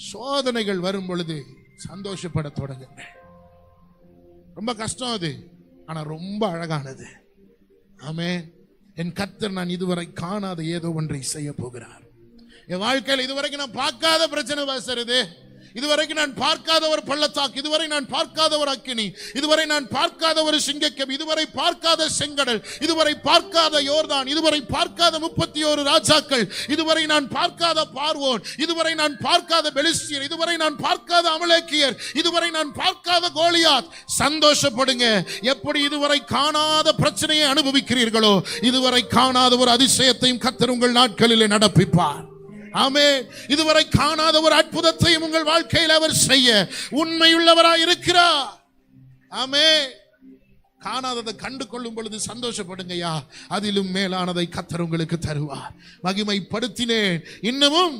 சோதனைகள் வரும் பொழுது சந்தோஷப்பட தொடங்குங்க. ரொம்ப கஷ்டம் அது, ஆனா ரொம்ப அழகானது. ஆமென். என் கர்த்தர் நான் இதுவரை காணாத ஏதோ ஒன்றை செய்ய போகிறார். என் வாழ்க்கையில் இதுவரைக்கும் நான் பார்க்காத பிரச்சனை வருது, இதுவரைக்கும் நான் பார்க்காத ஒரு பள்ளத்தாக்கு, இதுவரை நான் பார்க்காத ஒரு அக்கினி, இதுவரை நான் பார்க்காத ஒரு சிங்கக்கேபி, இதுவரை பார்க்காத செங்கடல், இதுவரை பார்க்காத யோர்தான், இதுவரை பார்க்காத 31 ராஜாக்கள், இதுவரை நான் பார்க்காத பார்வோன், இதுவரை நான் பார்க்காத பெலிஸ்தியர், இதுவரை நான் பார்க்காத அமலேக்கியர், இதுவரை நான் பார்க்காத கோலியாத். சந்தோஷப்படுங்க. எப்படி இதுவரை காணாத பிரச்சனையை அனுபவிக்கிறீர்களோ, இதுவரை காணாத ஒரு அதிசயத்தையும் கர்த்தர் உங்கள் நாட்களிலே நடப்பிப்பார். ஆமென். இதுவரை காணாத ஒரு அற்புதத்தையும் உங்கள் வாழ்க்கையில் அவர் செய்ய உண்மையுள்ளவராய் இருக்கிறார். ஆமென். காணாததை கண்டு கொள்ளும் பொழுது சந்தோஷப்படுங்கய்யா. அதிலும் மேலானதை கர்த்தர் உங்களுக்கு தருவார். மகிமைப்படுத்தினேன், இன்னமும்